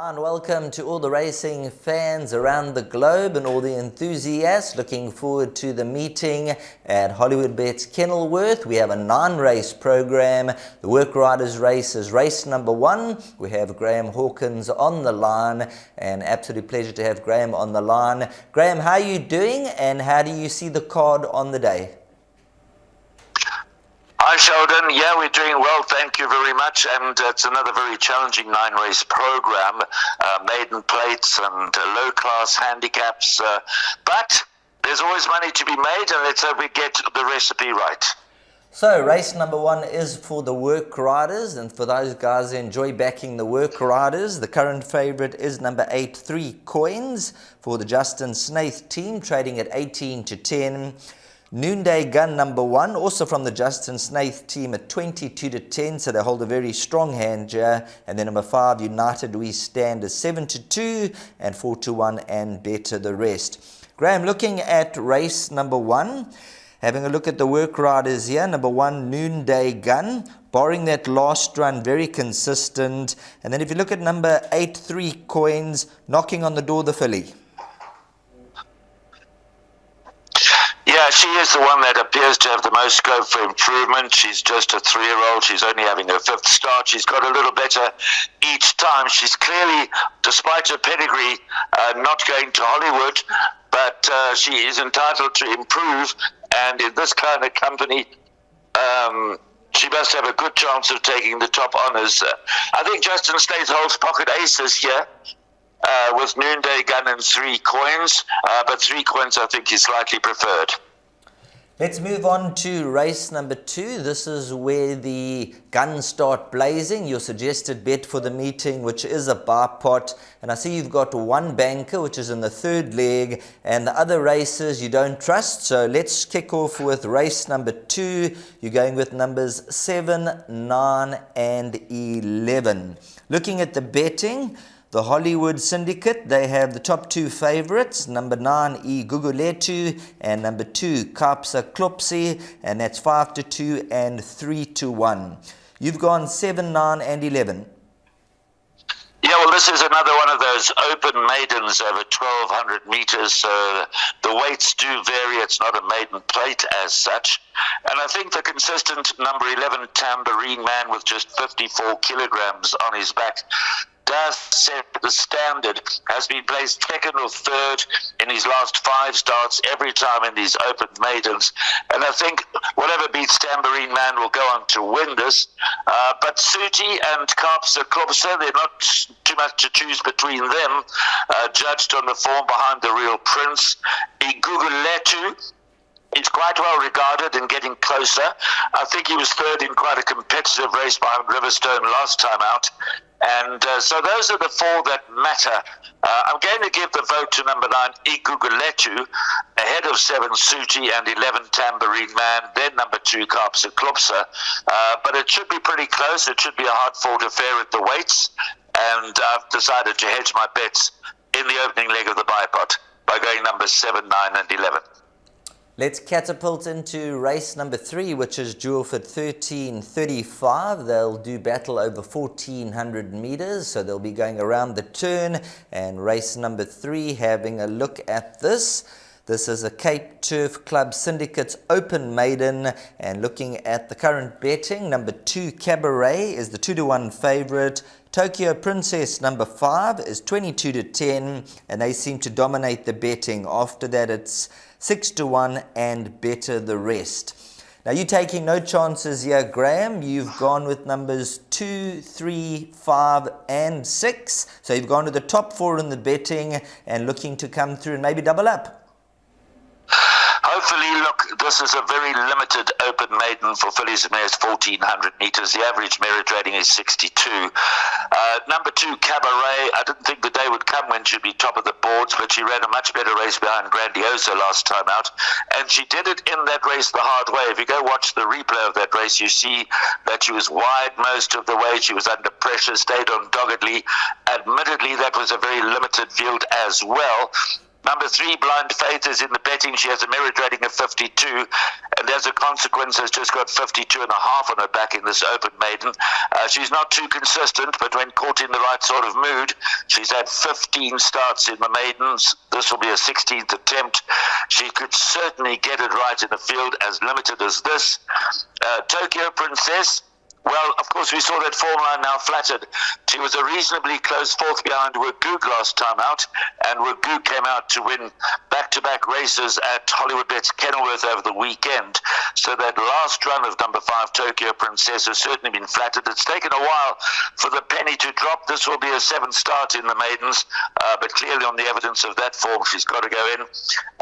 Hi and welcome to all the racing fans around the globe and all the enthusiasts looking forward to the meeting at Hollywoodbets Kenilworth. We have a 9-race program. The Work Riders race is race number 1. We have Graham Hawkins on the line, and absolute pleasure to have Graham on the line. Graham, how are you doing and how do you see the card on the day? Hi Sheldon, yeah, we're doing well, thank you very much, and it's another very challenging 9-race program, maiden plates and low-class handicaps, but there's always money to be made, and let's hope we get the recipe right. So race number 1 is for the Work Riders, and for those guys who enjoy backing the Work Riders, the current favourite is number 8, 3 Coins for the Justin Snaith team, trading at 18 to 10. Noonday Gun number 1, also from the Justin Snaith team at 22 to 10, so they hold a very strong hand here. And then number 5, United We Stand, is 7 to 2, and 4 to 1, and better the rest. Graham, looking at race number 1, having a look at the Work Riders here, number 1, Noonday Gun, barring that last run, very consistent. And then if you look at number 8, 3 Coins, knocking on the door, the filly. Yeah, she is the one that appears to have the most scope for improvement. She's just a 3-year-old. She's only having her 5th start. She's got a little better each time. She's clearly, despite her pedigree, not going to Hollywood, but she is entitled to improve. And in this kind of company, she must have a good chance of taking the top honours. I think Justin Snaith holds pocket aces here. With Noonday Gun and 3 Coins, but 3 Coins I think is slightly preferred. Let's move on to race number 2. This is where the guns start blazing. Your suggested bet for the meeting, which is a bar pot. And I see you've got 1 banker, which is in the 3rd leg, and the other races you don't trust. So let's kick off with race number 2. You're going with numbers 7, 9, and 11. Looking at the betting, the Hollywood Syndicate, they have the top 2 favourites, number 9, Iguguletu, and number 2, Kapsa Klopsi, and that's 5 to 2 and 3 to 1. You've gone 7, 9, and 11. Yeah, well, this is another one of those open maidens over 1,200 metres, so the weights do vary. It's not a maiden plate as such. And I think the consistent number 11 Tambourine Man with just 54 kilograms on his back does set the standard, has been placed 2nd or 3rd in his last 5 starts every time in these open maidens. And I think whatever beats Tambourine Man will go on to win this. But Suti and Kapsa Klopsa, they're not too much to choose between them, judged on the form behind the real prince. Iguguletu, he's quite well regarded and getting closer. I think he was 3rd in quite a competitive race behind Riverstone last time out. And so those are the 4 that matter. I'm going to give the vote to number 9, Iguguletu, ahead of 7, Suti, and 11, Tambourine Man, then number 2, Kapsa Klopsa. But it should be pretty close. It should be a hard-fought affair at the weights. And I've decided to hedge my bets in the opening leg of the bipot by going numbers 7, 9, and 11. Let's catapult into race number 3, which is Jewelford 1335. They'll do battle over 1,400 meters, so they'll be going around the turn. And race number 3, having a look at this. This is a Cape Turf Club Syndicate's open maiden, and looking at the current betting, number 2 Cabaret is the 2 to 1 favourite. Tokyo Princess number 5 is 22 to 10, and they seem to dominate the betting. After that, it's 6 to 1 and better the rest. Now you're taking no chances here, Graham. You've gone with numbers 2, 3, 5, and 6. So you've gone to the top 4 in the betting and looking to come through and maybe double up. Hopefully, look, this is a very limited open maiden for fillies and mares, 1,400 metres. The average merit rating is 62. Number 2, Cabaret, I didn't think the day would come when she'd be top of the boards, but she ran a much better race behind Grandioso last time out, and she did it in that race the hard way. If you go watch the replay of that race, you see that she was wide most of the way. She was under pressure, stayed on doggedly. Admittedly, that was a very limited field as well. Number 3, Blind Faith, is in the betting. She has a merit rating of 52, and as a consequence has just got 52 and a half on her back in this open maiden. She's not too consistent, but when caught in the right sort of mood, she's had 15 starts in the maidens. This will be a 16th attempt. She could certainly get it right in a field as limited as this. Tokyo Princess, well, of course, we saw that form line now flattered. She was a reasonably close fourth behind Waguk last time out, and Waguk came out to win back-to-back races at Hollywoodbets Kenilworth over the weekend. So that last run of number 5, Tokyo Princess, has certainly been flattered. It's taken a while for the penny to drop. This will be a 7th start in the maidens, but clearly on the evidence of that form, she's got to go in.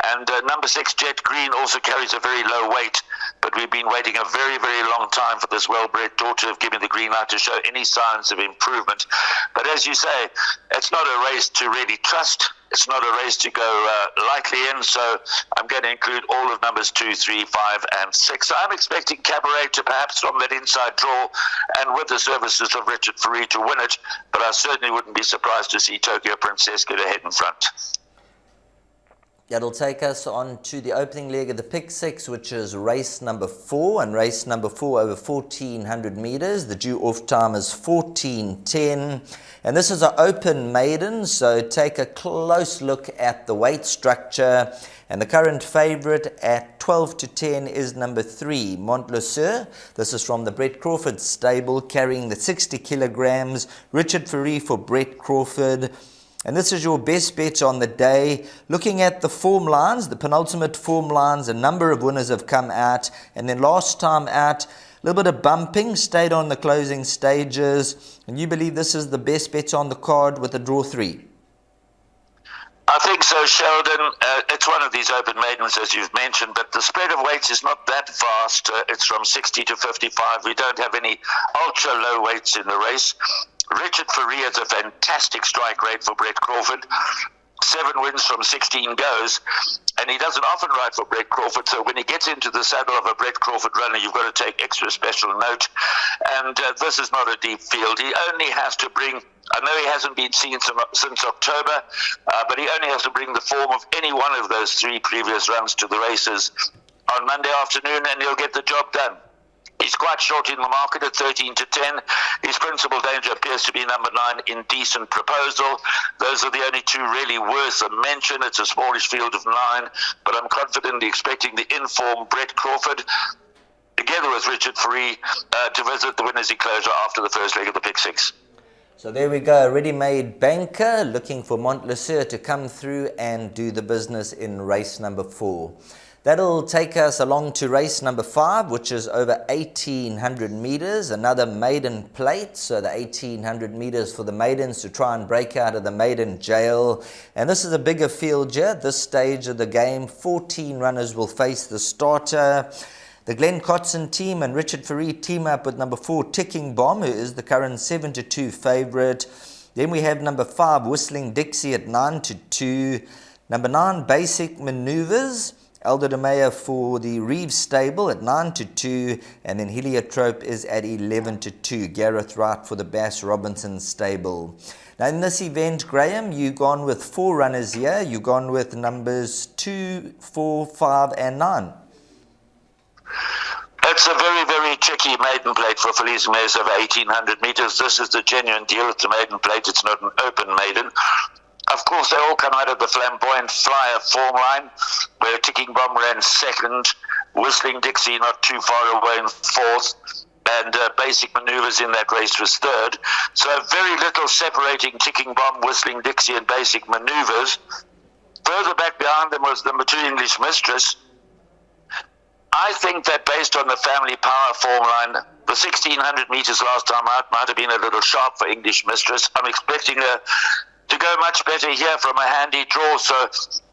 And number 6, Jet Green, also carries a very low weight, but we've been waiting a very, very long time for this well-bred daughter of giving the green light to show any signs of improvement. But as you say, it's not a race to really trust. It's not a race to go lightly in, so I'm going to include all of numbers 2, 3, 5, and 6. I'm expecting Cabaret to perhaps from that inside draw and with the services of Richard Faree to win it, but I certainly wouldn't be surprised to see Tokyo Princess get ahead in front. That'll take us on to the opening leg of the Pick 6, which is race number 4, and race number 4 over 1,400 meters. The due off time is 14:10, and this is an open maiden, so take a close look at the weight structure. And the current favorite at 12-10 is number 3, Montluceur. This is from the Brett Crawford stable, carrying the 60 kilograms. Richard Faree for Brett Crawford. And this is your best bet on the day. Looking at the form lines, the penultimate form lines, a number of winners have come out. And then last time out, a little bit of bumping, stayed on the closing stages. And you believe this is the best bet on the card with a draw 3? I think so, Sheldon. It's one of these open maidens, as you've mentioned, but the spread of weights is not that vast. It's from 60 to 55. We don't have any ultra-low weights in the race. Richard Faree has a fantastic strike rate for Brett Crawford. 7 wins from 16 goes, and he doesn't often ride for Brett Crawford, so when he gets into the saddle of a Brett Crawford runner, you've got to take extra special note. And this is not a deep field. He only has to bring, I know he hasn't been seen since October, but he only has to bring the form of any one of those 3 previous runs to the races on Monday afternoon, and he'll get the job done. He's quite short in the market at 13-10. His principal danger appears to be number 9, Indecent Proposal. Those are the only 2 really worth a mention. It's a smallish field of 9, but I'm confidently expecting the informed Brett Crawford, together with Richard Faree, to visit the winners' enclosure after the first leg of the Pick 6. So there we go, a ready-made banker looking for Montluceur to come through and do the business in race number 4. That'll take us along to race number 5, which is over 1,800 meters, another maiden plate. So the 1,800 meters for the maidens to try and break out of the maiden jail. And this is a bigger field here. This stage of the game, 14 runners will face the starter. The Glenn Cotson team and Richard Faree team up with number 4, Ticking Bomb, who is the current 7-2 favorite. Then we have number 5, Whistling Dixie at 9-2. Number 9, Basic Maneuvers, Elder de Meyer for the Reeves stable at 9-2, and then Heliotrope is at 11-2. Gareth Wright for the Bass Robinson stable. Now in this event, Graham, you've gone with 4 runners here. You've gone with numbers 2, 4, 5, and 9. It's a very, very tricky maiden plate for Felice Mays over 1,800 meters. This is the genuine deal with the maiden plate. It's not an open maiden. Of course, they all come out of the flamboyant flyer form line, where Ticking Bomb ran 2nd, Whistling Dixie not too far away in 4th, and Basic Maneuvers in that race was 3rd. So very little separating Ticking Bomb, Whistling Dixie, and Basic Maneuvers. Further back behind them was number 2, English Mistress. I think that based on the family power form line, the 1,600 meters last time out might have been a little sharp for English Mistress. I'm expecting her to go much better here from a handy draw, so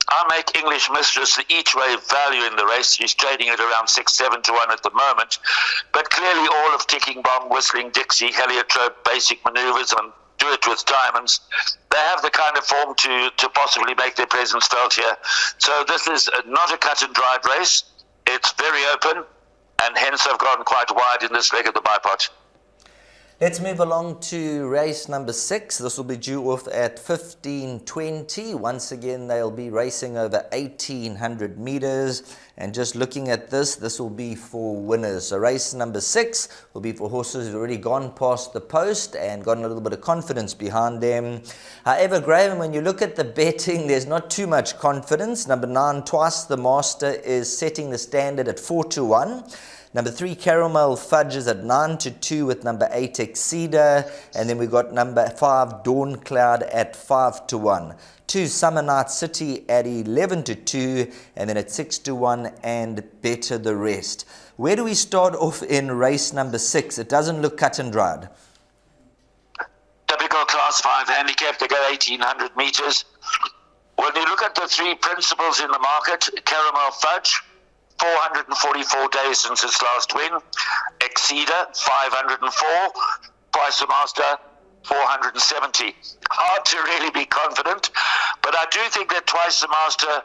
I'll make English Mistress the each-way value in the race. She's trading at around 6-7-1 at the moment, but clearly all of Ticking Bomb, Whistling Dixie, Heliotrope, Basic Maneuvers, and Do It With Diamonds, they have the kind of form to possibly make their presence felt here. So this is not a cut-and-dried race. It's very open, and hence I've gone quite wide in this leg of the bipod. Let's move along to race number 6. This will be due off at 15:20. Once again, they'll be racing over 1,800 meters. And just looking at this will be for winners. So race number 6 will be for horses who've already gone past the post and gotten a little bit of confidence behind them. However, Graham, when you look at the betting, there's not too much confidence. Number 9, Twice the Master, is setting the standard at 4-1. Number 3, Caramel Fudge, is at 9-2 with number 8, Exceeder. And then we got number 5, Dawn Cloud, at 5-1. 2, Summer Night City at 11-2. And then at 6-1 and Better the Rest. Where do we start off in race number 6? It doesn't look cut and dried. Typical Class 5 handicap, they go 1,800 meters. When you look at the 3 principals in the market, Caramel Fudge, 444 days since its last win. Exceeder, 504. Twice the Master, 470. Hard to really be confident, but I do think that Twice the Master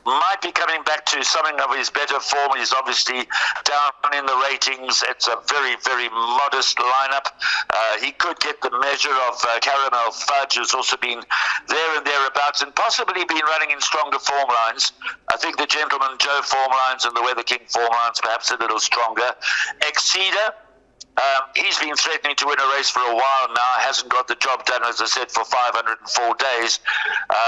might be coming back to something of his better form. He's obviously down in the ratings. It's a very, very modest lineup. He could get the measure of Caramel Fudge, who's also been there and thereabouts, and possibly been running in stronger form lines. I think the Gentleman Joe form lines and the Weather King form lines perhaps a little stronger. Exceeder, he's been threatening to win a race for a while now, hasn't got the job done, as I said, for 504 days.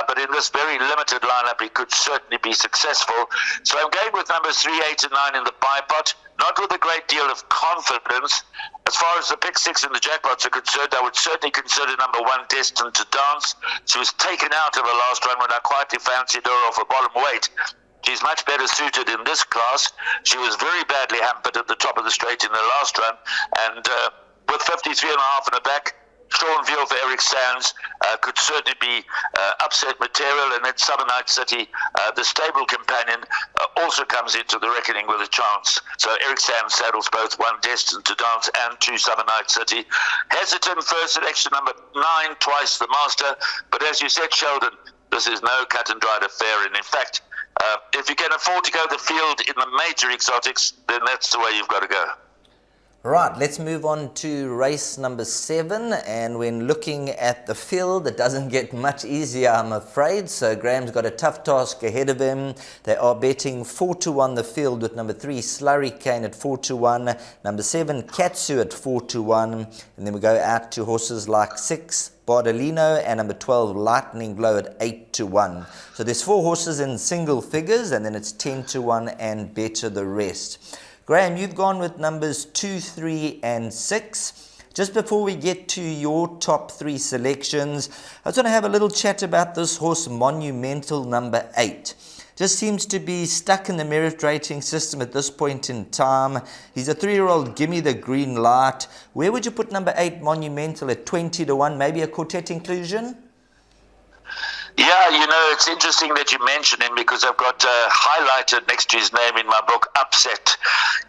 But in this very limited lineup, he could certainly be successful. So I'm going with numbers 3, 8, and 9 in the bipot, not with a great deal of confidence. As far as the pick 6 and the jackpots are concerned, I would certainly consider number 1, Destined to Dance. She was taken out of her last run when I quietly fancied her off a bottom weight. She's much better suited in this class. She was very badly hampered at the top of the straight in the last run. And with 53.5 in her back, Sean Veal for Eric Sands could certainly be upset material. And then Summer Night City, the stable companion, also comes into the reckoning with a chance. So Eric Sands saddles both 1, Destined to Dance, and 2, Summer Night City. Hesitant first selection, number 9, Twice the Master. But as you said, Sheldon, this is no cut and dried affair. And in fact, if you can afford to go the field in the major exotics, then that's the way you've got to go. Right, let's move on to race number 7. And when looking at the field, it doesn't get much easier, I'm afraid. So Graham's got a tough task ahead of him. They are betting 4-1 the field, with number 3, Slurry Cane, at 4-1. Number 7, Katsu, at 4-1. And then we go out to horses like 6, Bardolino, and number 12, Lightning Glow, at 8-1. So there's 4 horses in single figures, and then it's 10-1 and Better the Rest. Graham, you've gone with numbers 2, 3, and 6. Just before we get to your top 3 selections, I just want to have a little chat about this horse, Monumental, number 8. Just seems to be stuck in the merit rating system at this point in time. He's a 3-year-old, gimme the green light. Where would you put number 8, Monumental, at 20-1? Maybe a quartet inclusion? Yeah, you know, it's interesting that you mention him, because I've got highlighted next to his name in my book, Upset.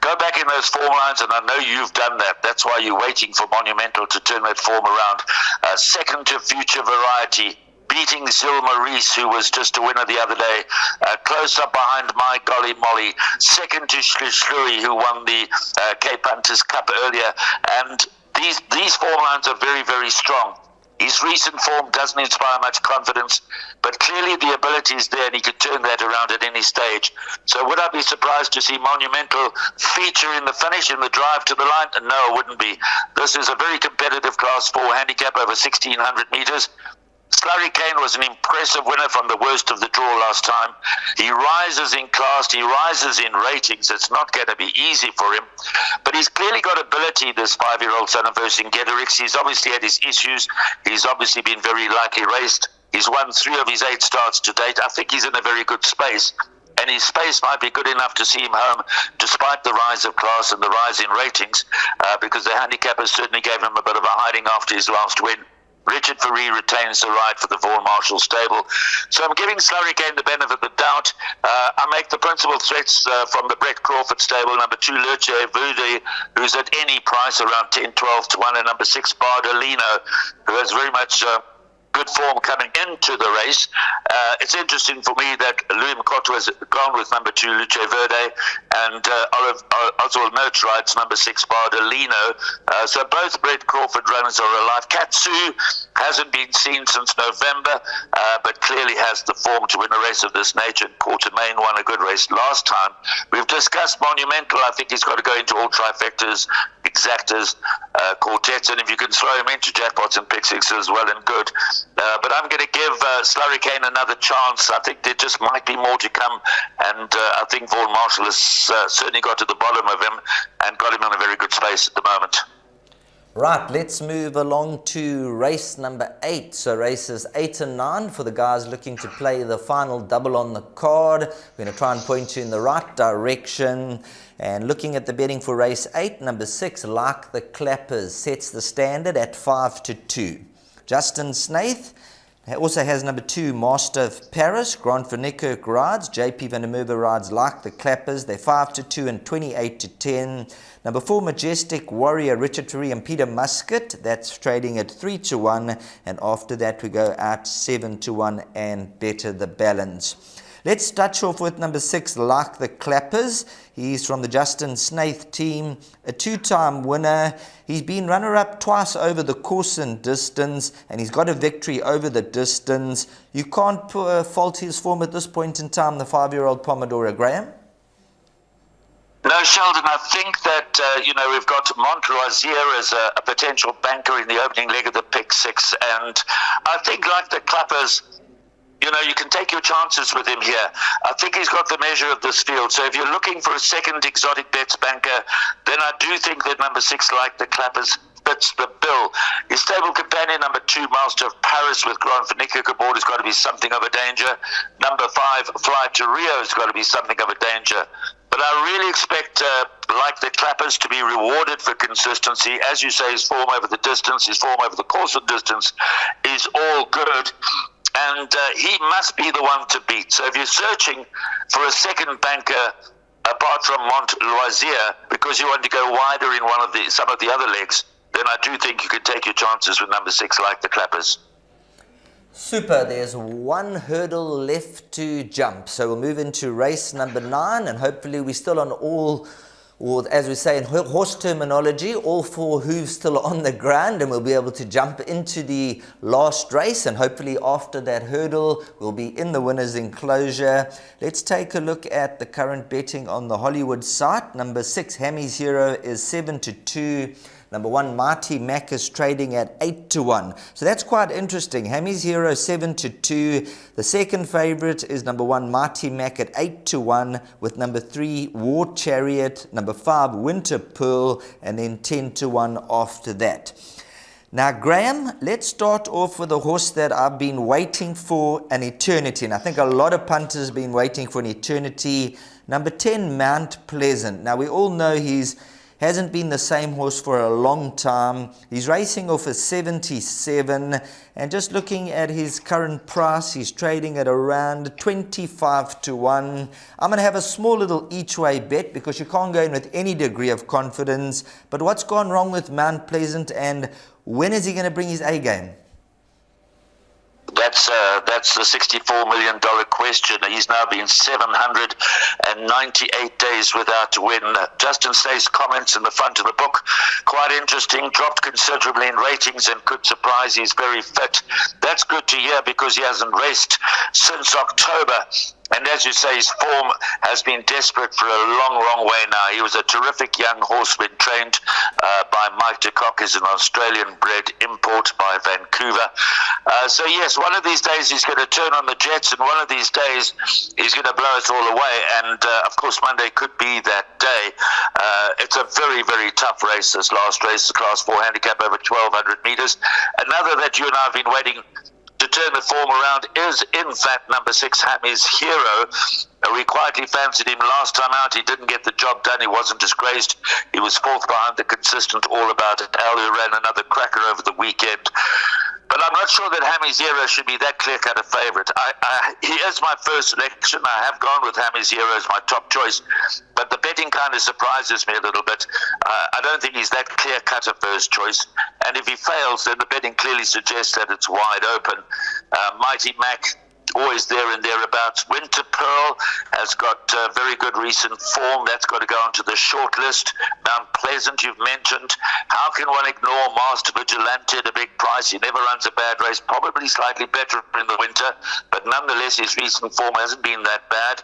Go back in those form lines, and I know you've done that. That's why you're waiting for Monumental to turn that form around. Second to Future Variety, beating Zil Maurice, who was just a winner the other day. Close up behind My Golly Molly. Second to Shlui, who won the Cape Hunters Cup earlier. And these form lines are very, very strong. His recent form doesn't inspire much confidence, but clearly the ability is there, and he could turn that around at any stage. So would I be surprised to see Monumental feature in the finish, in the drive to the line? No, I wouldn't be. This is a very competitive Class 4 handicap over 1,600 meters. Slurry Cane was an impressive winner from the worst of the draw last time. He rises in class, he rises in ratings. It's not going to be easy for him. But he's clearly got ability, this 5-year-old son of Vercingetorix. He's obviously had his issues. He's obviously been very lightly raced. He's won 3 of his 8 starts to date. I think he's in a very good space. And his space might be good enough to see him home, despite the rise of class and the rise in ratings, because the handicappers certainly gave him a bit of a hiding after his last win. Richard Faree retains the ride for the Vaughan Marshall stable. So I'm giving Slurry Cane the benefit of the doubt. I make the principal threats from the Brett Crawford stable. Number 2, Lurche Vude, who's at any price around 10-12-1, and number 6, Bardolino, who has very much good form coming into the race. It's interesting for me that Louis Mkoto has gone with number 2, Luce Verde, and Oswald Notes rides number 6, Bardolino. So both Brett Crawford runners are alive. Katsu hasn't been seen since November, but clearly has the form to win a race of this nature. And Quartermain won a good race last time. We've discussed Monumental. I think he's got to go into all trifectas, exactas, quartets, and if you can throw him into jackpots and pick sixes, well and good. But I'm going to give Slurricane another chance. I think there just might be more to come, and I think Vaughan Marshall has certainly got to the bottom of him and got him in a very good space at the moment. Right, let's move along to race number 8. So races 8 and 9 for the guys looking to play the final double on the card. We're going to try and point you in the right direction. And looking at the betting for race 8, number 6, Like the Clappers, sets the standard at 5-2. Justin Snaith also has number 2, Master of Paris. Grant van Niekerk rides. JP van der Merwe rides Like the Clappers. They're 5-2 and 28-10. Number 4, Majestic Warrior, Richard Ferry and Peter Muscat. That's trading at 3-1. And after that, we go out 7-1 and better the balance. Let's touch off with number 6, Like the Clappers. He's from the Justin Snaith team, a 2-time winner. He's been runner-up twice over the course and distance, and he's got a victory over the distance. You can't fault his form at this point in time, the 5-year-old Pomodoro. Graham? No, Sheldon, I think that, we've got Montroisier as a potential banker in the opening leg of the pick 6, and I think Like the Clappers, you can take your chances with him here. I think he's got the measure of this field. So if you're looking for a second exotic bets banker, then I do think that number 6, Like the Clappers, fits the bill. His stable companion, number 2, Master of Paris, with Grant van Niekerk aboard, has got to be something of a danger. Number 5, Fly to Rio, has got to be something of a danger. But I really expect, Like the Clappers, to be rewarded for consistency. As you say, his form over the distance, his form over the course of distance is all good. And he must be the one to beat. So if you're searching for a second banker apart from Montroisier, because you want to go wider in some of the other legs, then I do think you can take your chances with number 6, Like the Clappers. Super. There's one hurdle left to jump. So we'll move into race number 9, and hopefully we're still on all, or as we say in horse terminology, all 4 hooves still on the ground, and we'll be able to jump into the last race, and hopefully after that hurdle we'll be in the winner's enclosure. Let's take a look at the current betting on the Hollywood site. Number 6, Hammy's Hero, is 7-2. Number 1, Mighty Mac, is trading at 8-1. So that's quite interesting. Hammy's Hero 7-2. The second favorite is number 1, Mighty Mac, at 8-1, with number 3, War Chariot, number 5, Winter Pearl, and then 10-1 after that. Now, Graham, let's start off with a horse that I've been waiting for an eternity, and I think a lot of punters have been waiting for an eternity. Number 10, Mount Pleasant. Now, we all know hasn't been the same horse for a long time. He's racing off a 77, and just looking at his current price, he's trading at around 25-1. I'm going to have a small little each way bet because you can't go in with any degree of confidence. But what's gone wrong with Mount Pleasant, and when is he going to bring his A game? That's the $64 million question. He's now been 798 days without a win. Justin Say's comments in the front of the book, quite interesting, dropped considerably in ratings and could surprise. He's very fit. That's good to hear because he hasn't raced since October. And as you say, his form has been desperate for a long way now. He was a terrific young horse when trained by Mike de Kock, is an Australian-bred import by Vancouver. So yes, one of these days he's going to turn on the jets, and one of these days he's going to blow us all away. And of course, Monday could be that day. It's a very tough race, this last race, the Class 4 handicap over 1,200 meters. Another that you and I have been waiting to turn the form around is, in fact, number 6, Hammy's Hero. We quietly fancied him last time out. He didn't get the job done. He wasn't disgraced. He was 4th behind the consistent All About It. Al, who ran another cracker over the weekend. But I'm not sure that Hammy Zero should be that clear-cut a favourite. He is my first selection. I have gone with Hammy Zero as my top choice, but the betting kind of surprises me a little bit. I don't think he's that clear-cut a first choice, and if he fails, then the betting clearly suggests that it's wide open. Mighty Mac, always there and thereabouts. Winter Pearl has got very good recent form. That's got to go onto the short list. Mount Pleasant, you've mentioned. How can one ignore Master Vigilante at a big price? He never runs a bad race, probably slightly better in the winter, but nonetheless his recent form hasn't been that bad.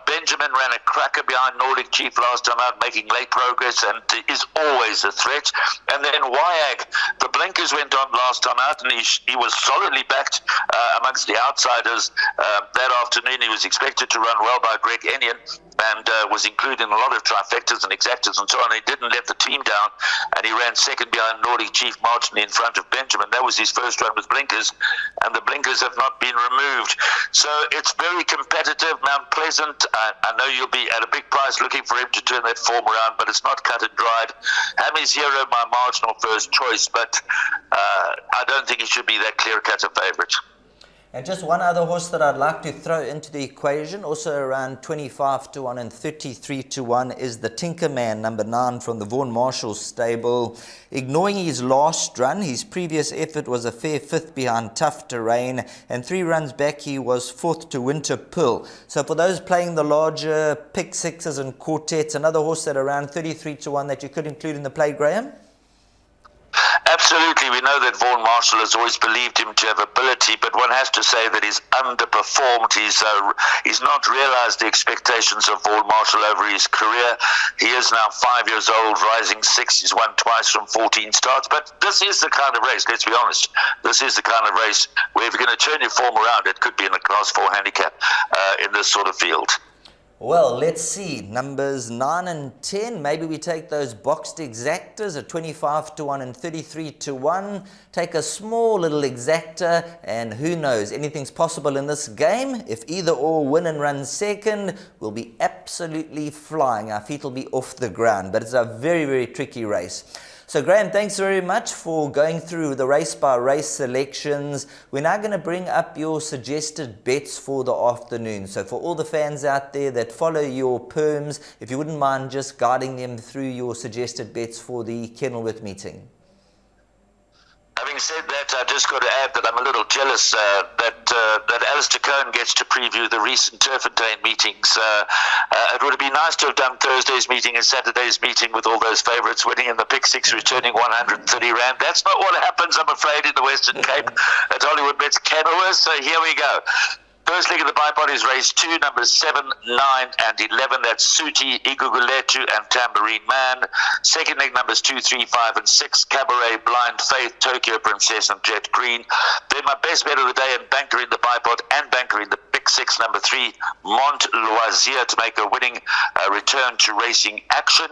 Benjamin ran a cracker behind Nordic Chief last time out, making late progress, and is always a threat. And then Wyag, the blinkers went on last time out, and he was solidly backed amongst the outsiders that afternoon. He was expected to run well by Greg Enion, and was included in a lot of trifectas and exactas and so on. He didn't let the team down, and he ran second behind Nordic Chief marginally in front of Benjamin. That was his first run with blinkers, and the blinkers have not been removed. So it's very competitive. Mount Pleasant, I know you'll be at a big price looking for him to turn that form around, but it's not cut and dried. Hammy Zero, my marginal first choice, but I don't think he should be that clear-cut a favourite. And just one other horse that I'd like to throw into the equation, also around 25 to 1 and 33 to 1, is the Tinkerman, number 9 from the Vaughan Marshall stable. Ignoring his last run, his previous effort was a fair 5th behind Tough Terrain, and 3 runs back he was 4th to Winter Pearl. So for those playing the larger pick sixes and quartets, another horse at around 33 to 1 that you could include in the play, Graham? Absolutely. We know that Vaughan Marshall has always believed him to have ability, but one has to say that he's underperformed. He's not realised the expectations of Vaughan Marshall over his career. He is now 5 years old, rising 6. He's won twice from 14 starts. But this is the kind of race, let's be honest, this is the kind of race where if you're going to turn your form around, it could be in a Class 4 handicap in this sort of field. Well, let's see. Numbers 9 and 10. Maybe we take those boxed exactas at 25 to 1 and 33 to 1. Take a small little exacta, and who knows, anything's possible in this game. If either or win and run second, we'll be absolutely flying. Our feet will be off the ground. But it's a very, very tricky race. So Graham, thanks very much for going through the race-by-race selections. We're now going to bring up your suggested bets for the afternoon. So for all the fans out there that follow your perms, if you wouldn't mind just guiding them through your suggested bets for the Kenilworth meeting. Having said that, I just got to add that I'm a little jealous that Alistair Cohen gets to preview the recent Turfentine meetings. It would have been nice to have done Thursday's meeting and Saturday's meeting with all those favourites winning in the Pick 6, returning 130 Rand. That's not what happens, I'm afraid, in the Western Cape at Hollywoodbets Kenilworth. So here we go. First leg of the bipod is race 2, numbers 7, 9 and 11. That's Suti, Iguguletu and Tambourine Man. Second leg, numbers 2, 3, 5 and 6. Cabaret, Blind Faith, Tokyo Princess and Jet Green. Then my best bet of the day and banker in the bipod and banker in the Pick 6, number 3, Mont Loisir, to make a winning return to racing action.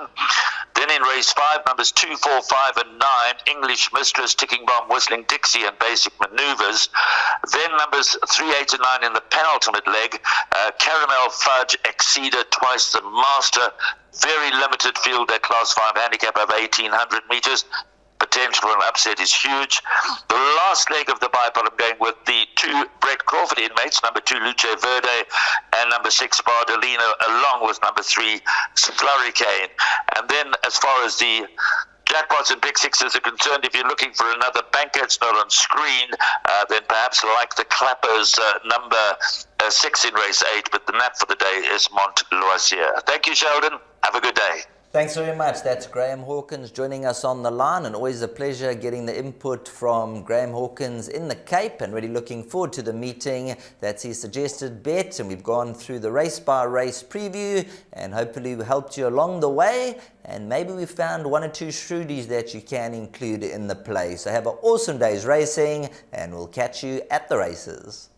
Then in race 5, numbers 2, 4, 5 and 9, English Mistress, Ticking Bomb, Whistling Dixie and Basic Maneuvers. Then numbers 3, 8 and 9 in the penultimate leg, Caramel Fudge, Exceeder, Twice the Master. Very limited field at Class 5 handicap over 1,800 metres. Potential for an upset is huge. The last leg of the bipod, I'm going with the 2 Brett Crawford inmates, number 2 Luce Verde and number 6 Bardolino, along with number 3 Flurricane. And then as far as the jackpots and Pick 6s are concerned, if you're looking for another banker, it's not on screen, then perhaps like the Clappers, number 6 in race 8, but the nap for the day is Mont Loisir. Thank you, Sheldon. Have a good day. Thanks very much. That's Graham Hawkins joining us on the line, and always a pleasure getting the input from Graham Hawkins in the Cape, and really looking forward to the meeting. That's his suggested bet, and we've gone through the race-by-race preview and hopefully we helped you along the way, and maybe we found 1 or 2 shrewdies that you can include in the play. So have an awesome day's racing, and we'll catch you at the races.